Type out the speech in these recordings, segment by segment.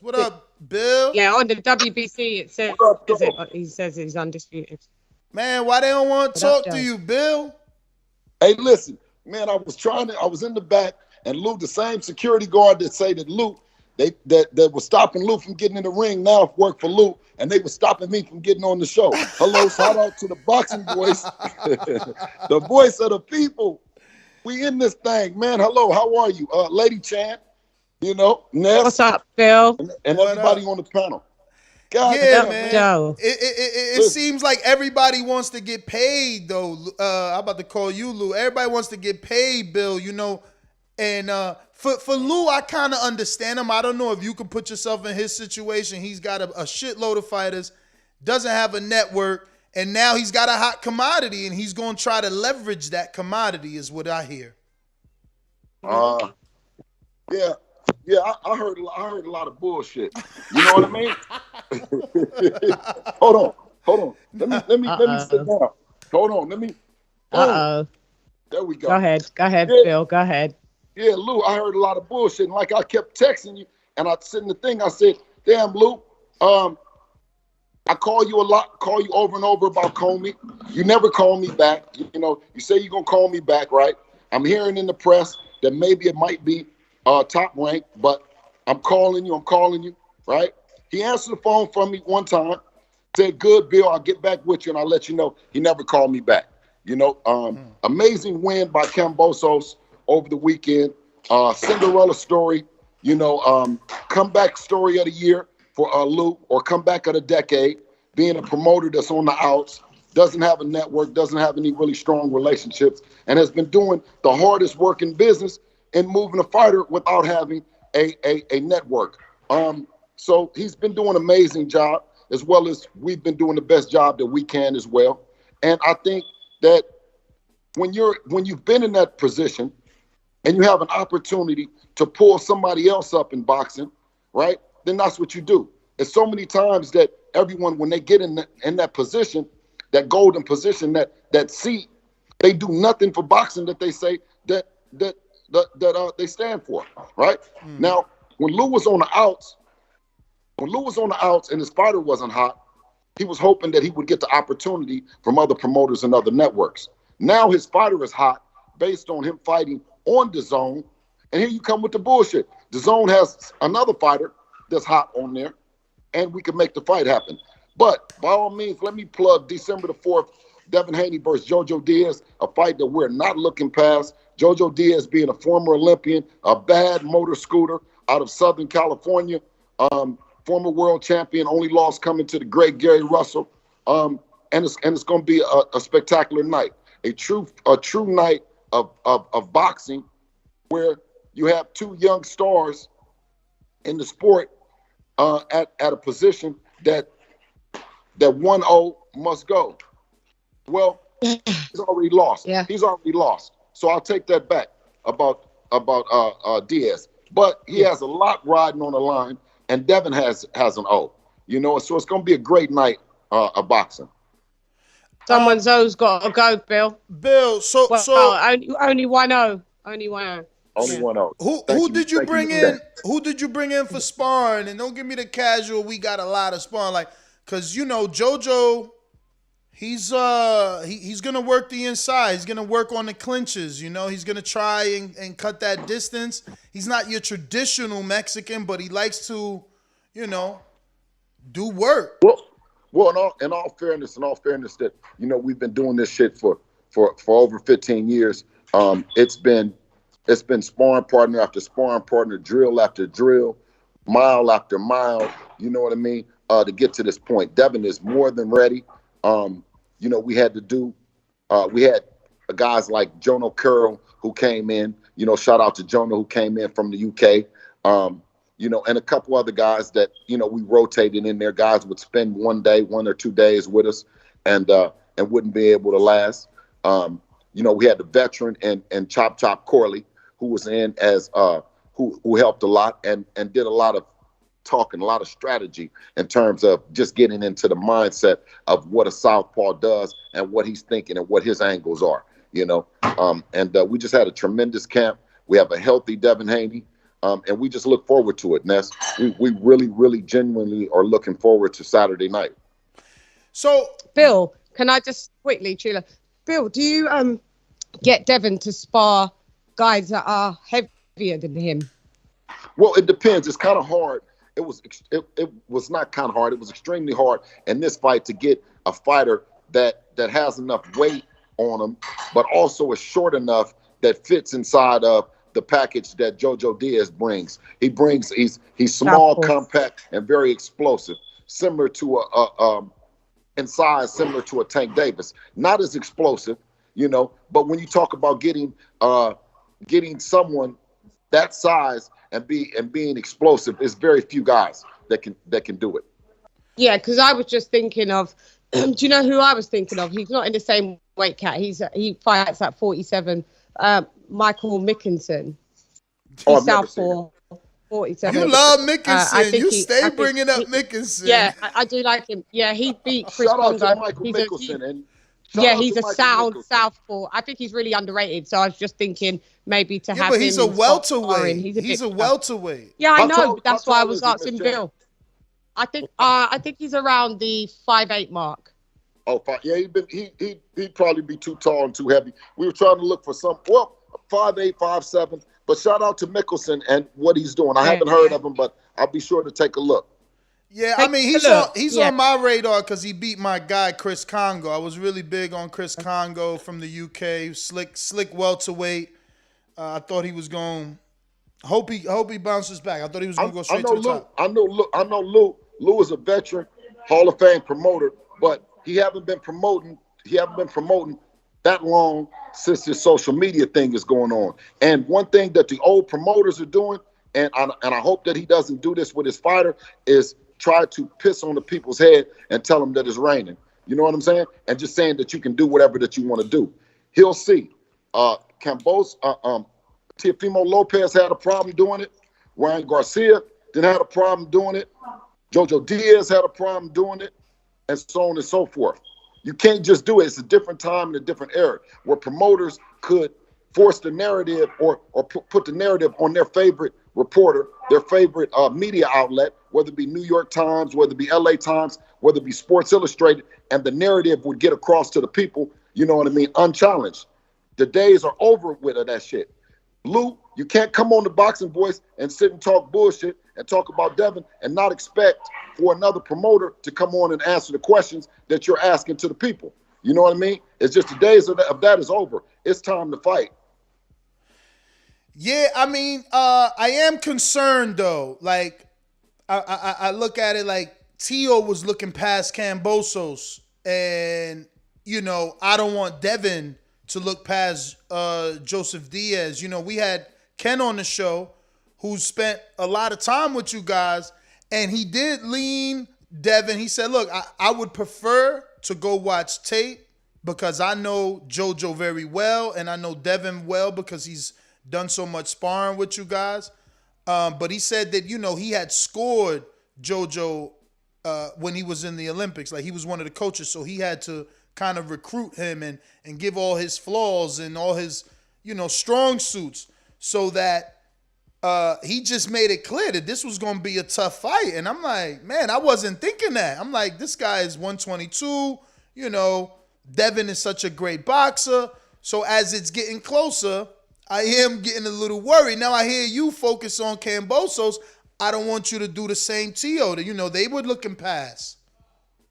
Diaz. What up, Bill? Yeah, on the WBC it says he says he's undisputed. Man, why they don't want to What up, talk to Joe? you, Bill? Hey, listen, man, I was in the back, and Lou, the same security guard that say that Lou, that was stopping Lou from getting in the ring now work for Lou, and they were stopping me from getting on the show. Hello, shout out to the boxing voice, the voice of the people. We in this thing, man. Hello, how are you? Lady Chan, Ness. What's up, Bill? And everybody on the panel. God, Yeah, up, man. Joe? It seems like everybody wants to get paid, though. I'm about to call you, Lou. Everybody wants to get paid, Bill, And for Lou, I kind of understand him. I don't know if you can put yourself in his situation. He's got a shitload of fighters, doesn't have a network, and now he's got a hot commodity, and he's going to try to leverage that commodity is what I hear. Yeah. Yeah, I heard a lot of bullshit. You know what I mean? Hold on. Let me sit down. Hold on. There we go. Go ahead, yeah. Bill. Go ahead. Yeah, Lou, I heard a lot of bullshit. And like I kept texting you, and I said in the thing, I said, damn, Lou, I call you a lot, call you over and over about Comey. You never call me back. You say you're gonna call me back, right? I'm hearing in the press that maybe it might be top rank, but I'm calling you, right? He answered the phone from me one time, said, good, Bill, I'll get back with you and I'll let you know. He never called me back. Amazing win by Kambosos over the weekend. Cinderella story, comeback story of the year for Lou, or comeback of the decade, being a promoter that's on the outs, doesn't have a network, doesn't have any really strong relationships, and has been doing the hardest work in business and moving a fighter without having a network. So he's been doing an amazing job, as well as we've been doing the best job that we can as well. And I think that when you've been in that position and you have an opportunity to pull somebody else up in boxing, right, then that's what you do. It's so many times that everyone, when they get in that position, that golden position, that seat, they do nothing for boxing that they say that they stand for, right? Now, when Lou was on the outs and his fighter wasn't hot, he was hoping that he would get the opportunity from other promoters and other networks. Now his fighter is hot based on him fighting on Dazn, and here you come with the bullshit. Dazn has another fighter that's hot on there, and we can make the fight happen. But by all means, let me plug December the 4th, Devin Haney versus Jojo Diaz, a fight that we're not looking past. Jojo Diaz being a former Olympian, a bad motor scooter out of Southern California, former world champion, only loss coming to the great Gary Russell. And it's going to be a spectacular night, a true night of boxing, where you have two young stars in the sport at a position that 1-0 must go. Well, he's already lost. Yeah. He's already lost. So I'll take that back about Diaz. But he has a lot riding on the line, and Devin has an O. So it's going to be a great night of boxing. Someone's O's got to go, Bill. Bill, so only 1-0. Only 1-0. Only 1-0. Who did you bring in? Who did you bring in for sparring? And don't give me the casual. We got a lot of sparring, because Jojo, he's gonna work the inside. He's gonna work on the clinches. He's gonna try and cut that distance. He's not your traditional Mexican, but he likes to, do work. Well, in all fairness, that we've been doing this shit for over 15 years. It's been sparring partner after sparring partner, drill after drill, mile after mile. You know what I mean? To get to this point, Devin is more than ready. We had guys like Jono Curl who came in. Shout out to Jono who came in from the UK. And a couple other guys that, we rotated in there. Guys would spend 1 or 2 days with us and wouldn't be able to last. We had the veteran and Chop Corley, who was in as who helped a lot and did a lot of talking, a lot of strategy in terms of just getting into the mindset of what a southpaw does and what he's thinking and what his angles are. We just had a tremendous camp. We have a healthy Devin Haney. And we just look forward to it, Ness. We really, really genuinely are looking forward to Saturday night. So, Bill, can I just quickly, Chula? Bill, do you get Devin to spar guys that are heavier than him? Well, it depends. It's kind of hard. It was not kind of hard. It was extremely hard in this fight to get a fighter that has enough weight on him, but also is short enough that fits inside of the package that Jojo Diaz brings. He's small, compact, and very explosive, similar to in size, similar to a Tank Davis. Not as explosive, but when you talk about getting someone that size and being explosive, there's very few guys that can do it. Yeah, because I was just thinking of, do you know who I was thinking of? He's not in the same weight cat. He fights at 47. Michael Mickinson. He's southpaw, 47. You love Mickinson. You stay bringing up Mickinson. Yeah, I do like him. Yeah, he beat Chris Bongo. Shout out to Michael Mickinson. He's a sound southpaw. I think he's really underrated. So I was just thinking maybe to have him. But he's a welterweight. He's a welterweight. Yeah, I know. That's why I was asking Bill. I think he's around the 5'8" mark. Oh, yeah, he'd probably be too tall and too heavy. We were trying to look for 5'8", 5'7". But shout out to Mickelson and what he's doing. I haven't heard of him, but I'll be sure to take a look. Yeah, I mean, he's on my radar because he beat my guy Chris Congo. I was really big on Chris Congo from the UK, slick welterweight. I thought he was going. Hope he bounces back. I thought he was going to go straight to the top. I know Lou. Lou is a veteran, Hall of Fame promoter, but he haven't been promoting that long since this social media thing is going on. And one thing that the old promoters are doing, and I hope that he doesn't do this with his fighter, is try to piss on the people's head and tell them that it's raining. You know what I'm saying? And just saying that you can do whatever that you want to do. He'll see. Teofimo Lopez had a problem doing it. Ryan Garcia didn't have a problem doing it. Jojo Diaz had a problem doing it, and so on and so forth. You can't just do it. It's a different time and a different era where promoters could force the narrative or put the narrative on their favorite reporter, their favorite media outlet, whether it be New York Times, whether it be LA Times, whether it be Sports Illustrated, and the narrative would get across to the people, you know what I mean, unchallenged. The days are over with that shit. Lou, you can't come on the Boxing Voice and sit and talk bullshit and talk about Devin and not expect for another promoter to come on and answer the questions that you're asking to the people. You know what I mean? It's just the days of that is over. It's time to fight. Yeah, I mean, I am concerned though. Like, I look at it like Tio was looking past Kambosos, and I don't want Devin to look past Joseph Diaz. We had Ken on the show who spent a lot of time with you guys, and he did lean Devin. He said, look, I would prefer to go watch tape because I know Jojo very well, and I know Devin well because he's done so much sparring with you guys. But he said that, he had scored Jojo when he was in the Olympics. Like, he was one of the coaches, so he had to kind of recruit him and give all his flaws and all his, strong suits so that he just made it clear that this was going to be a tough fight. And I'm like, man, I wasn't thinking that. I'm like, this guy is 122. Devin is such a great boxer. So as it's getting closer, I am getting a little worried. Now I hear you focus on Kambosos. I don't want you to do the same, Tio. They were looking past.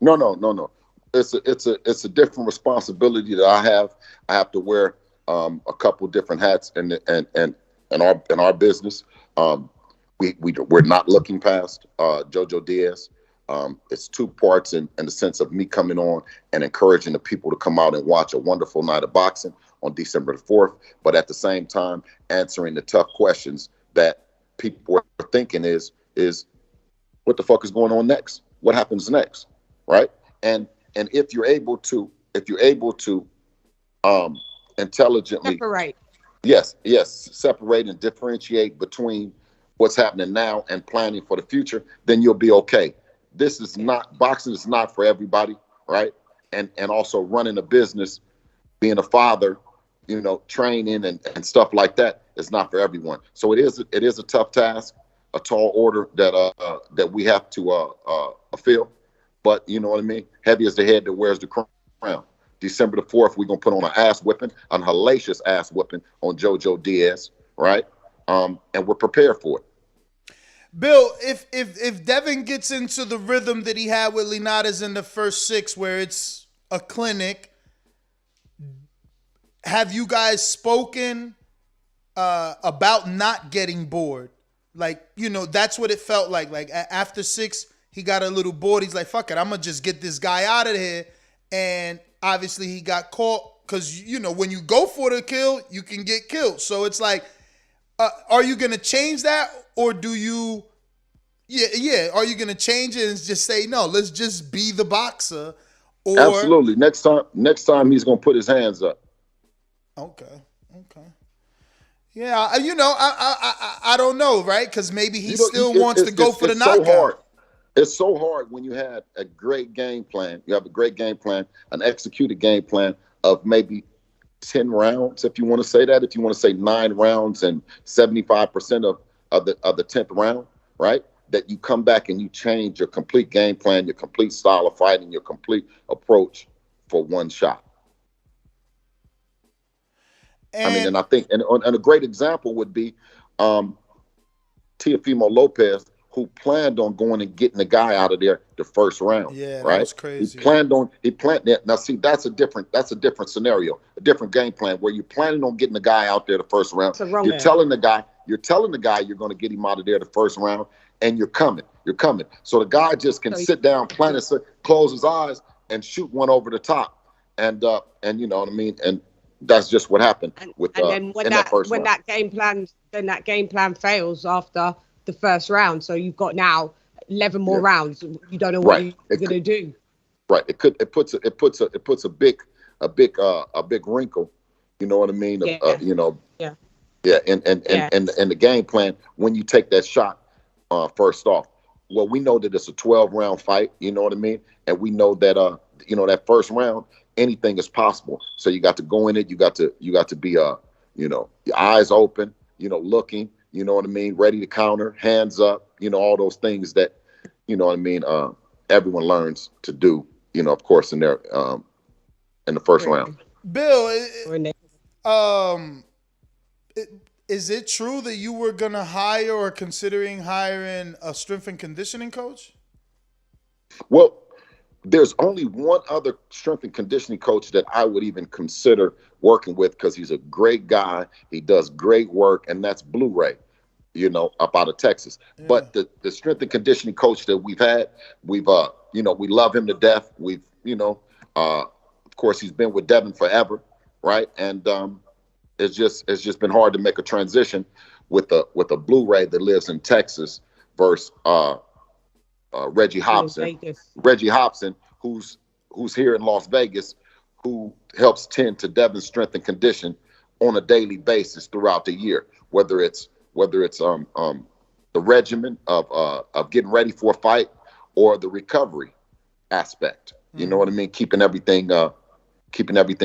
No. It's a different responsibility that I have. I have to wear a couple different hats in our business. We're not looking past Jojo Diaz. It's two parts in the sense of me coming on and encouraging the people to come out and watch a wonderful night of boxing on December the 4th, but at the same time answering the tough questions that people are thinking is what the fuck is going on next? What happens next? Right? And if you're able to intelligently separate. Yes, separate and differentiate between what's happening now and planning for the future, then you'll be okay. Boxing is not for everybody, right? And also running a business, being a father, training and stuff like that is not for everyone. So it is a tough task, a tall order that we have to fulfill. But you know what I mean? Heavy is the head that wears the crown. December the 4th, we're going to put on an ass whipping, an hellacious ass whipping on Jojo Diaz, right? And we're prepared for it. Bill, if Devin gets into the rhythm that he had with Linares in the first 6, where it's a clinic, have you guys spoken about not getting bored? Like, that's what it felt like. Like after 6, he got a little bored. He's like, fuck it, I'm going to just get this guy out of here. And obviously he got caught because, when you go for the kill, you can get killed. So it's like, are you going to change that, or do you, are you going to change it and just say, no, let's just be the boxer? Or absolutely. Next time he's going to put his hands up. Okay. Yeah, I don't know, right? Because maybe he still wants to go for the knockout. So hard. It's so hard when you had a great game plan. You have a great game plan, an executed game plan of maybe 10 rounds, if you want to say that. If you want to say 9 rounds and 75% of the 10th round, right? That you come back and you change your complete game plan, your complete style of fighting, your complete approach for one shot. And I think, and a great example would be Teofimo Lopez, who planned on going and getting the guy out of there the first round. Yeah, right? That was crazy. He planned that. Now, see, that's a different scenario, a different game plan where you're planning on getting the guy out there the first round. You're telling the guy you're going to get him out of there the first round, and you're coming. So the guy just can sit down, plan it, close his eyes, and shoot one over the top, and you know what I mean. And that's just what happened with then when that game plan fails after the first round, so you've got now 11 more rounds. You don't know what you're going to do. Right. It puts a big wrinkle. You know what I mean? Yeah. And the game plan when you take that shot first off. Well, we know that it's a 12-round fight. You know what I mean? And we know that that first round, anything is possible. So you got to go in it. You got to be your eyes open. Looking. You know what I mean? Ready to counter, hands up, all those things that, everyone learns to do, of course, in their in the first round. Bill, is it true that you were going to hire or considering hiring a strength and conditioning coach? Well, there's only one other strength and conditioning coach that I would even consider working with because he's a great guy. He does great work, and that's Blu-ray, up out of Texas. Yeah. But the strength and conditioning coach that we've had, we love him to death. We've, of course, he's been with Devin forever, right? And it's just been hard to make a transition with a Blu-ray that lives in Texas versus Reggie Hobson. Reggie Hobson, who's here in Las Vegas, who helps tend to Devin's strength and condition on a daily basis throughout the year, whether it's the regimen of getting ready for a fight or the recovery aspect. You know what I mean? Keeping everything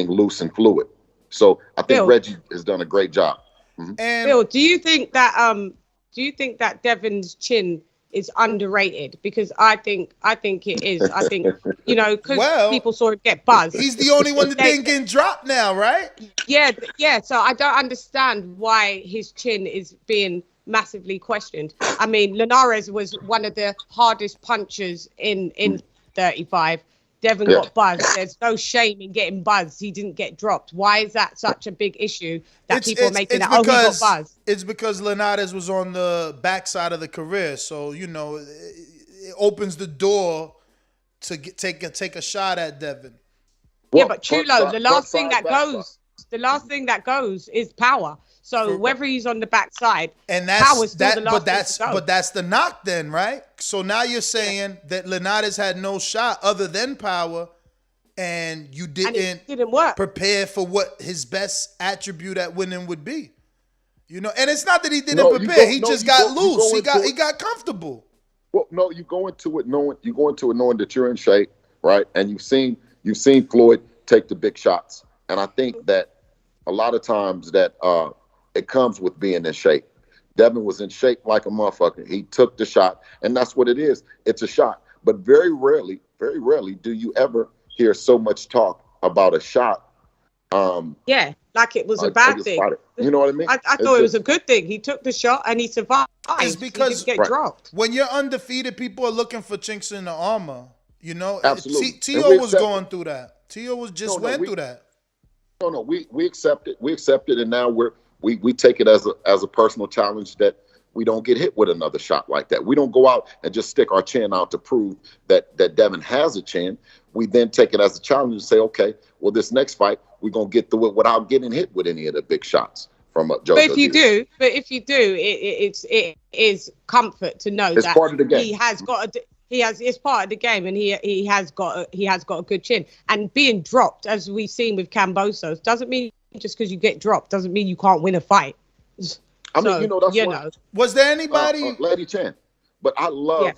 loose and fluid. So I think Bill, Reggie has done a great job. Mm-hmm. And Bill, do you think that Devin's chin is underrated? Because I think it is. I think, because people saw him get buzzed. He's the only one that didn't get dropped now, right? Yeah. So I don't understand why his chin is being massively questioned. I mean, Linares was one of the hardest punchers in 35. Devin got buzzed. There's no shame in getting buzzed. He didn't get dropped. Why is that such a big issue that people are making that? He got buzzed. It's because Linares was on the backside of the career. So, it opens the door to take a shot at Devin. Yeah, but Chulo, the last thing that goes is power. So whether he's on the backside, and that's the knock then, right? So now you're saying that Linares had no shot other than power, and you didn't work. Prepare for what his best attribute at winning would be. And it's not that he didn't prepare. He just got loose. He got comfortable. Well, no, you go into it knowing that you're in shape, right? And you've seen Floyd take the big shots, and I think that a lot of times that it comes with being in shape. Devin was in shape like a motherfucker. He took the shot, and that's what it is. It's a shot. But very rarely do you ever hear so much talk about a shot. Yeah, like it was a bad thing. Fighter. You know what I mean? I thought it was a good thing. He took the shot and he survived. It's because he didn't get dropped. When you're undefeated, people are looking for chinks in the armor. You know, absolutely. T.O. was going through that. T.O. was just went through that. No, we accept it. We accept it, and now we take it as a personal challenge that we don't get hit with another shot like that. We don't go out and just stick our chin out to prove that Devin has a chin. We then take it as a challenge and say, okay, well, this next fight, we're going to get through it without getting hit with any of the big shots from Jojo. But if you do, it is comfort to know it's that part of the game. It's part of the game, and he has got a good chin. And being dropped, as we've seen with Kambosos, doesn't mean just because you get dropped doesn't mean you can't win a fight. I mean, that's Was there anybody, Lady Chan? But I love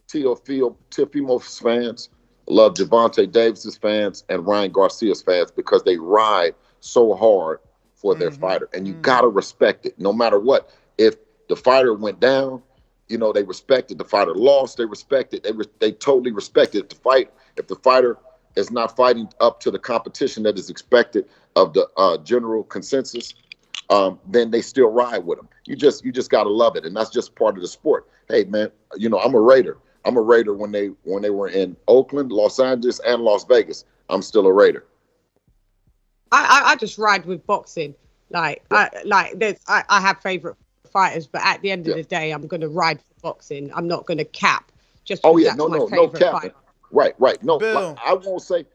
Teofimo's fans. I love Gervonta Davis's fans and Ryan Garcia's fans because they ride so hard for their fighter, and you gotta respect it, no matter what. If the fighter went down, you know, they respected. The fighter lost, they respected. They totally respected the fight. If the fighter is not fighting up to the competition that is expected of the general consensus, then they still ride with them. You just gotta love it, and that's just part of the sport. Hey man, you know, I'm a Raider. I'm a Raider when they were in Oakland, Los Angeles, and Las Vegas. I'm still a Raider. I just ride with boxing. I have favorite fighters, but at the end of the day, I'm gonna ride for boxing. I'm not gonna cap just because that's my favorite fighter. Right. No, Bill. I won't say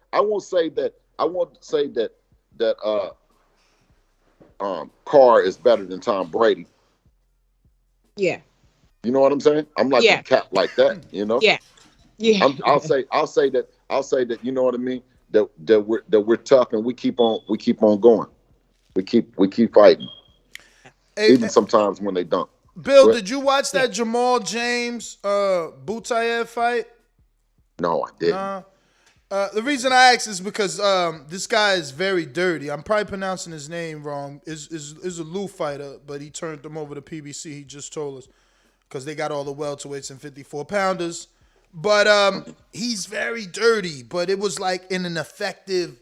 that Carr is better than Tom Brady. Yeah. You know what I'm saying? I'm like a cat like that, you know? Yeah. I'll say that, you know what I mean? That we're tough and we keep on going. We keep fighting. Even sometimes when they don't. Bill, did you watch that Jamal James Butayev fight? No, I didn't. The reason I ask is because this guy is very dirty. I'm probably pronouncing his name wrong. Is a Lou fighter, but he turned them over to PBC. He just told us because they got all the welterweights and 54-pounders. But he's very dirty. But it was like in an effective,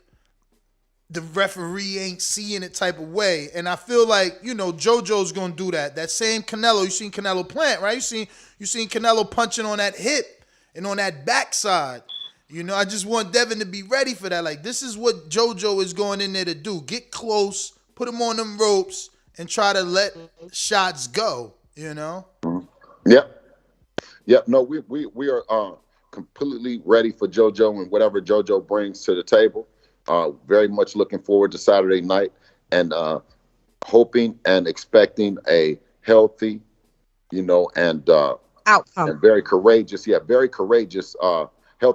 the referee ain't seeing it type of way. And I feel like, you know, JoJo's gonna do that. That same Canelo, you seen Canelo plant, right? You seen Canelo punching on that hip and on that backside. You know, I just want Devin to be ready for that. Like, this is what JoJo is going in there to do. Get close, put him on them ropes, and try to let shots go, you know? Yep. No, we are completely ready for JoJo and whatever JoJo brings to the table. Very much looking forward to Saturday night and hoping and expecting a healthy, you know, and outcome. And very courageous, healthy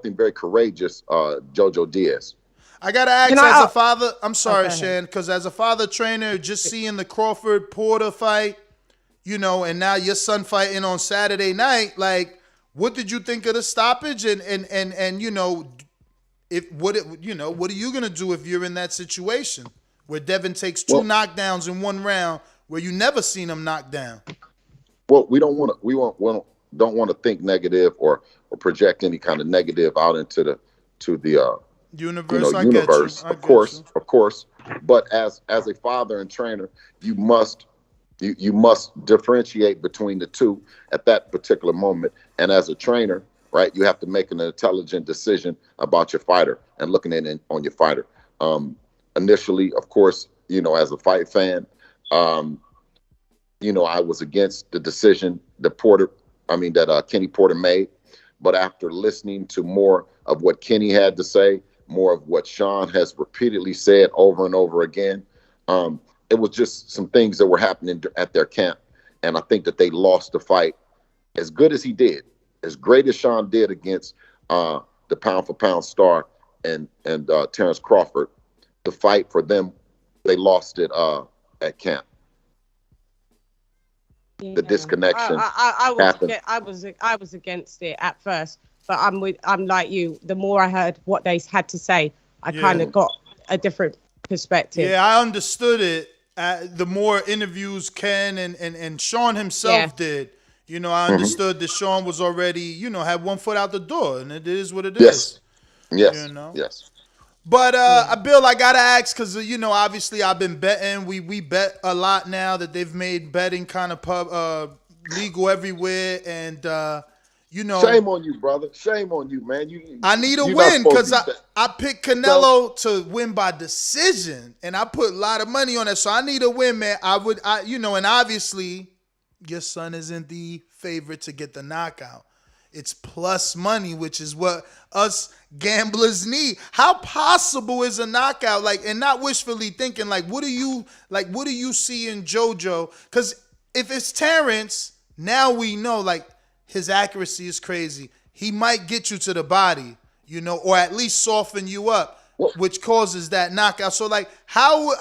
and very courageous Jojo Diaz. I gotta ask as a father. I'm sorry, Shan, because as a father trainer, just seeing the Crawford Porter fight, you know, and now your son fighting on Saturday night. Like, what did you think of the stoppage? And you know, what are you gonna do if you're in that situation where Devin takes two knockdowns in one round where you never seen him knock down? Well, we don't want to think negative or project any kind of negative out into the universe. Of course. But as a father and trainer, you must differentiate between the two at that particular moment. And as a trainer, right, you have to make an intelligent decision about your fighter and looking on your fighter. Initially, of course, you know, as a fight fan, you know, I was against the decision that Kenny Porter made. But after listening to more of what Kenny had to say, more of what Sean has repeatedly said over and over again, it was just some things that were happening at their camp. And I think that they lost the fight as good as he did, as great as Sean did against the pound-for-pound star and Terrence Crawford. The fight for them, they lost it at camp. The disconnection happened. I was against it at first, but I'm like you. The more I heard what they had to say, I kind of got a different perspective. Yeah, I understood it. The more interviews Ken and Sean himself did, you know, I understood that Sean was already, you know, had one foot out the door, and it is what it is. Yes. You know. Yes. But Bill, I gotta ask because you know, obviously, I've been betting. We bet a lot now that they've made betting kind of legal everywhere, and you know, shame on you, brother. Shame on you, man. I need a you're win because not supposed I picked Canelo to win by decision, and I put a lot of money on that. So I need a win, man. You know, and obviously, your son isn't the favorite to get the knockout. It's plus money, which is what us gamblers need. How possible is a knockout? Like, and not wishfully thinking, like, what do you see in JoJo? Because if it's Terrence, now we know, like, his accuracy is crazy. He might get you to the body, you know, or at least soften you up, which causes that knockout. So, like, how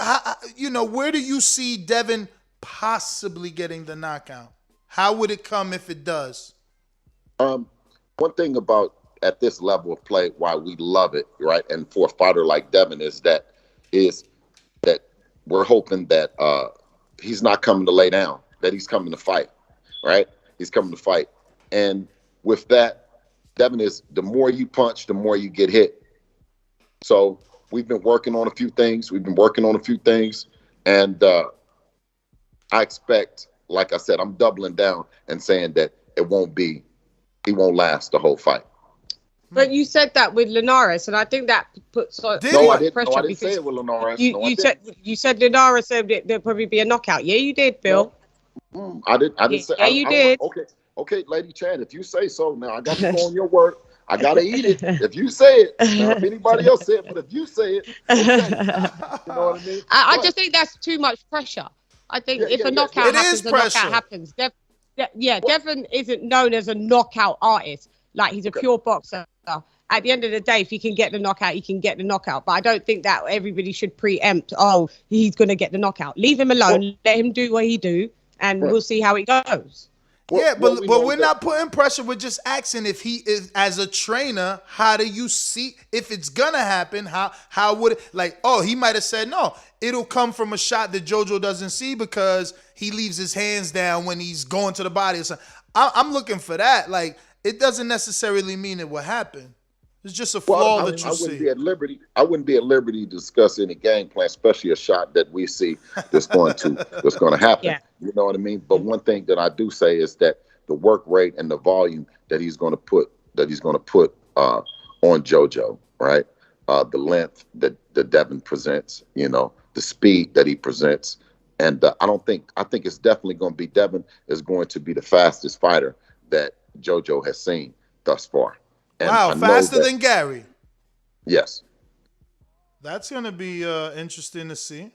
you know, where do you see Devin possibly getting the knockout? How would it come if it does? One thing about at this level of play, why we love it, right? And for a fighter like Devin is that we're hoping that he's not coming to lay down, that he's coming to fight, right? He's coming to fight. And with that, Devin is, the more you punch, the more you get hit. So we've been working on a few things. And I expect, like I said, I'm doubling down and saying that he won't last the whole fight. But you said that with Linares, and I think that puts on I didn't say it with Linares. You said Linares said that there'll probably be a knockout. Yeah, you did, Bill. No, I didn't say. Yeah, you did. Okay, Lady Chan, if you say so, now I got to go on your word. I gotta eat it. If you say it, now, if anybody else say it, but if you say it, okay. You know what I mean? I just think that's too much pressure. I think if a knockout happens, a knockout happens. Devin isn't known as a knockout artist. Like, he's a pure boxer. At the end of the day, if he can get the knockout, he can get the knockout. But I don't think that everybody should preempt, he's going to get the knockout. Leave him alone. Let him do what he do, and we'll see how it goes. But we're not putting pressure. We're just asking if he is, as a trainer, how do you see if it's gonna happen? How would it, like? Oh, he might have said no. It'll come from a shot that JoJo doesn't see because he leaves his hands down when he's going to the body. So I'm looking for that. Like, it doesn't necessarily mean it will happen. It's just a flaw that you see. I wouldn't be at liberty to discuss any game plan, especially a shot that we see that's going to happen. Yeah. You know what I mean? But one thing that I do say is that the work rate and the volume that he's going to put on JoJo, right? The length that Devin presents, you know, the speed that he presents, and I think it's definitely going to be Devin is going to be the fastest fighter that JoJo has seen thus far. And wow, faster than Gary. Yes. That's going to be interesting to see.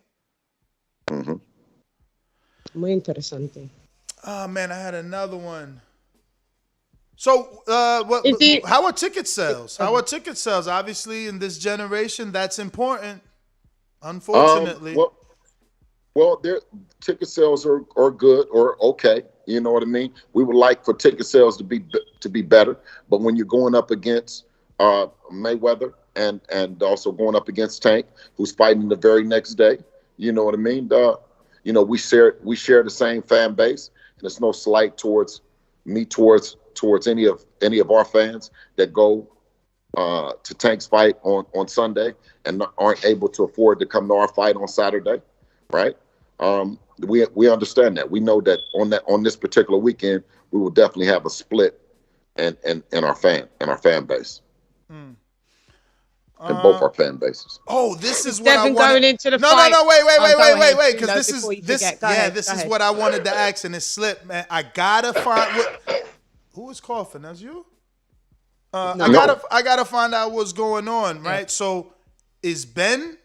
Mm-hmm. Muy interesante. Oh, man, I had another one. So, how are ticket sales? Obviously, in this generation, that's important, unfortunately. Well, their ticket sales are good or okay. You know what I mean? We would like for ticket sales to be better, but when you're going up against Mayweather and also going up against Tank, who's fighting the very next day, you know what I mean? You know, we share the same fan base, and it's no slight towards any of our fans that go to Tank's fight on Sunday and aren't able to afford to come to our fight on Saturday, right? We understand that. We know that on this particular weekend, we will definitely have a split in our fan base. In both our fan bases. Oh, this is what Devin I wanted. going into the no, fight. No, wait, because this is what I wanted to ask, and it slipped, man. I gotta find who is coughing? That's you. I gotta find out what's going on, right? Yeah. So, is Ben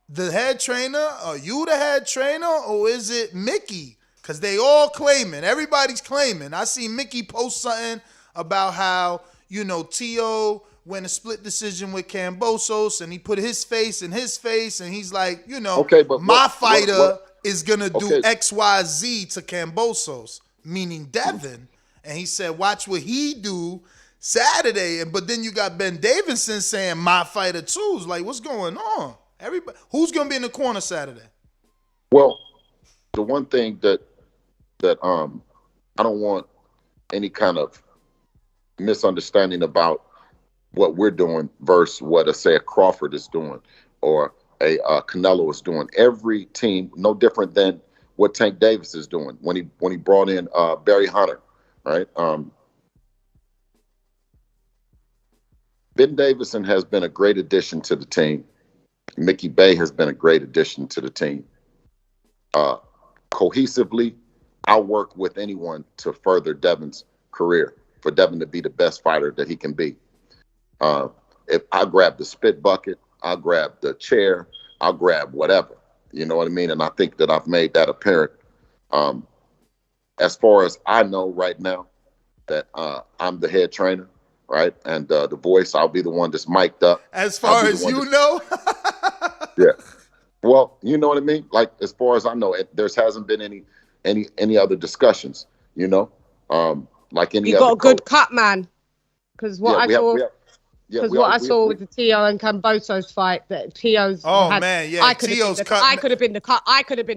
the head trainer? Are you the head trainer, or is it Mickey? Because they all claiming. Everybody's claiming. I see Mickey post something about how, you know, T.O. went a split decision with Kambosos, and he put his face in his face, and he's like, you know, my fighter is going to do X, Y, Z to Kambosos, meaning Devin. And he said, watch what he do Saturday. But then you got Ben Davidson saying, my fighter too. It's like, what's going on? Everybody, who's gonna be in the corner Saturday? Well, the one thing that I don't want any kind of misunderstanding about what we're doing versus what a Crawford is doing or a Canelo is doing. Every team, no different than what Tank Davis is doing when he brought in Barry Hunter, right? Ben Davison has been a great addition to the team. Mickey Bay has been a great addition to the team. Cohesively, I'll work with anyone to further Devin's career, for Devin to be the best fighter that he can be. If I grab the spit bucket, I'll grab the chair, I'll grab whatever. You know what I mean? And I think that I've made that apparent. As far as I know right now, that I'm the head trainer, right? And the voice, I'll be the one that's mic'd up. As far as you know? Yeah. Well, you know what I mean? Like, as far as I know, there hasn't been any other discussions, you know? Like any you other got a good cut, man. Because what I saw... Because I saw with the Tio and Camboso's fight, that Tio's. I could have been the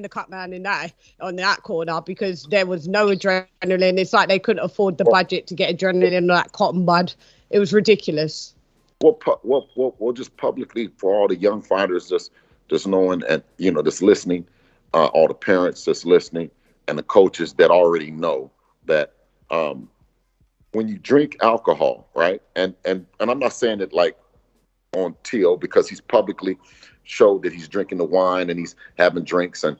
cut man in that on that corner because there was no adrenaline. It's like they couldn't afford the budget to get adrenaline in that cotton bud. It was ridiculous. Well, just publicly for all the young fighters just knowing and just listening, all the parents that's listening and the coaches that already know that. When you drink alcohol, right? And I'm not saying it like on Tio because he's publicly showed that he's drinking the wine and he's having drinks, and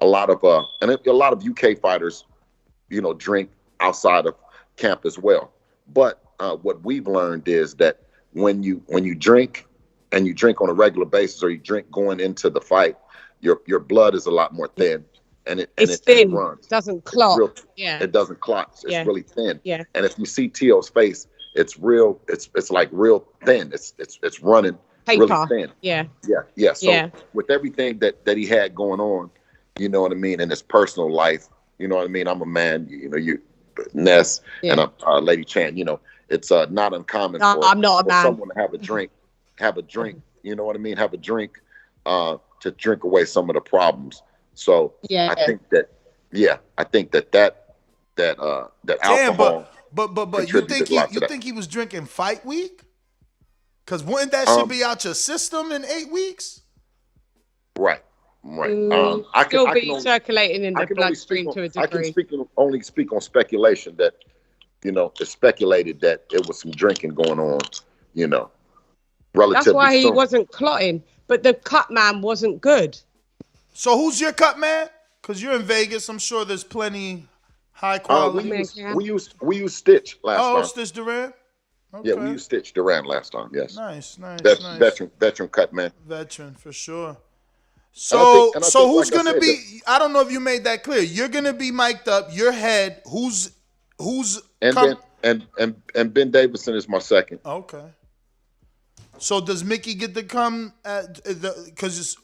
a lot of UK fighters, drink outside of camp as well. But what we've learned is that when you drink and you drink on a regular basis, or you drink going into the fight, your blood is a lot more thin. And it's thin. It runs. It doesn't clot. It doesn't clot. It's really thin. Yeah. And if you see Tio's face, it's real. It's like real thin. It's running paper. Really thin. Yeah. Yeah. So with everything that he had going on, you know what I mean, in his personal life, you know what I mean. I'm a man. You Ness and Lady Chan. It's not uncommon for someone to have a drink. You know what I mean. Have a drink to drink away some of the problems. So I think that alcohol. But you think he was drinking fight week? Because wouldn't that should be out your system in 8 weeks? Right. I can be circulating in the bloodstream to a degree. I can only speak on speculation that it's speculated that it was some drinking going on. Relatively. That's why he wasn't clotting, but the cut man wasn't good. So who's your cut man? Because you're in Vegas. I'm sure there's plenty high quality. We used Stitch last time. Oh, Stitch Duran? Okay. Yeah, we used Stitch Duran last time, yes. Nice. Veteran cut man. Veteran, for sure. So who's going to be, I don't know if you made that clear. You're going to be mic'd up, your head, who's and Ben Davison is my second. Okay. So does Mickey get to come because it's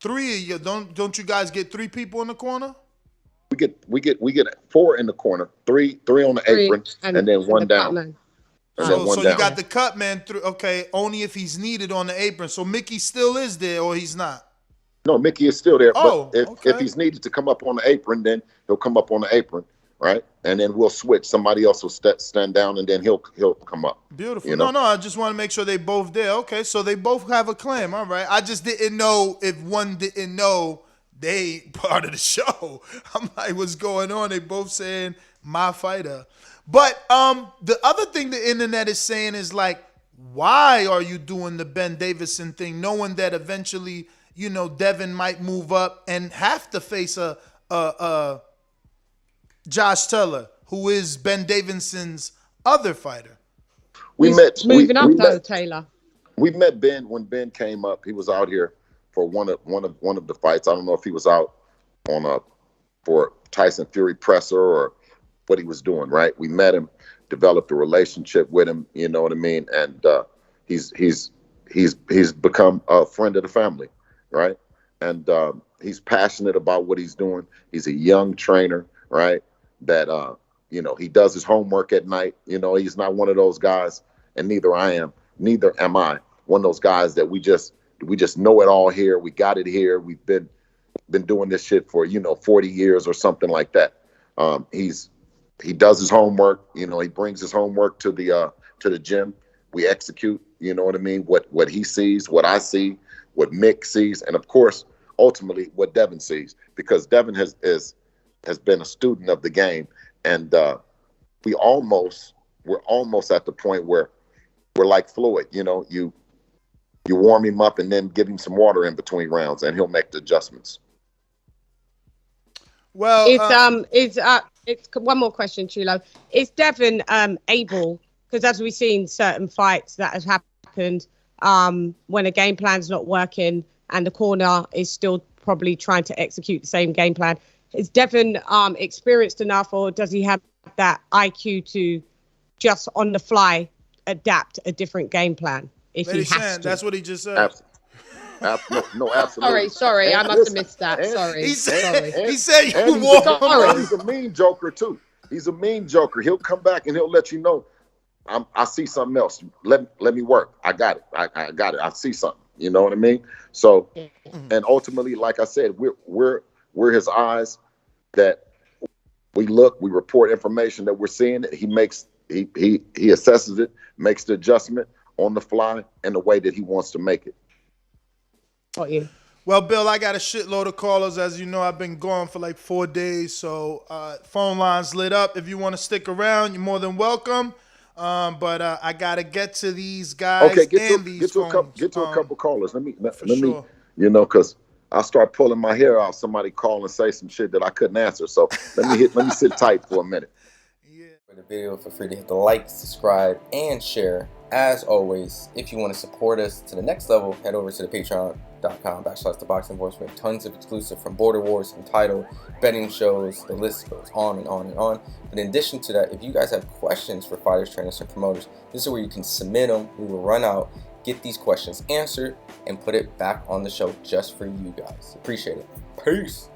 3 of you? Don't you guys get 3 people in the corner? We get 4 in the corner, three on the apron, and then one down. So you got the cut man through. Okay, only if he's needed on the apron. So Mickey still is there, or he's not? No, Mickey is still there. But if he's needed to come up on the apron, then he'll come up on the apron, right? And then we'll switch. Somebody else will stand down, and then he'll come up. Beautiful. No, I just want to make sure they both there. Okay, so they both have a claim. All right. I just didn't know if one didn't know they part of the show. I'm like, what's going on? They both saying my fighter. But the other thing the internet is saying is like, why are you doing the Ben Davison thing, knowing that eventually, Devin might move up and have to face a Josh Teller, who is Ben Davison's other fighter. Taylor. We met Ben when Ben came up. He was out here for one of the fights. I don't know if he was out for Tyson Fury presser or what he was doing. Right, we met him, developed a relationship with him. You know what I mean, and he's become a friend of the family. Right, and he's passionate about what he's doing. He's a young trainer. Right, that he does his homework at night. He's not one of those guys, and neither am I, one of those guys that we just we just know it all here. We got it here. We've been doing this shit for 40 years or something like that. He does his homework. He brings his homework to the gym. We execute. You know what I mean? What he sees, what I see, what Mick sees, and of course, ultimately, what Devin sees. Because Devin has been a student of the game, and we're almost at the point where we're like fluid. You warm him up and then give him some water in between rounds, and he'll make the adjustments. Well, it's one more question, Chulo. Is Devin able? Because as we've seen certain fights that has happened when a game plan's not working and the corner is still probably trying to execute the same game plan. Is Devin experienced enough, or does he have that IQ to just on the fly adapt a different game plan if he has to? That's what he just said. No, absolutely. Sorry, I must have missed that. Sorry. He said you warm. He's a mean joker too. He's a mean joker. He'll come back and he'll let you know, I see something else. Let me work. I got it. I got it. I see something. You know what I mean? So, and ultimately, like I said, we're his eyes that we report information that we're seeing. He assesses it, makes the adjustment on the fly in the way that he wants to make it. Got you. Well, Bill, I got a shitload of callers. As you know, I've been gone for like 4 days, so phone lines lit up. If you want to stick around, you're more than welcome. But I gotta get to these guys. Okay, get to a couple callers. Let me, because I'll start pulling my hair out. Somebody call and say some shit that I couldn't answer. So let me sit tight for a minute. Yeah. For the video, feel free to hit the like, subscribe, and share. As always, if you want to support us to the next level, head over to the patreon.com/ThaBoxingVoice. We have tons of exclusive from Border Wars, Untitled, betting shows, the list goes on and on and on. But in addition to that, if you guys have questions for fighters, trainers, and promoters, this is where you can submit them. We will run out, get these questions answered, and put it back on the show just for you guys. Appreciate it. Peace.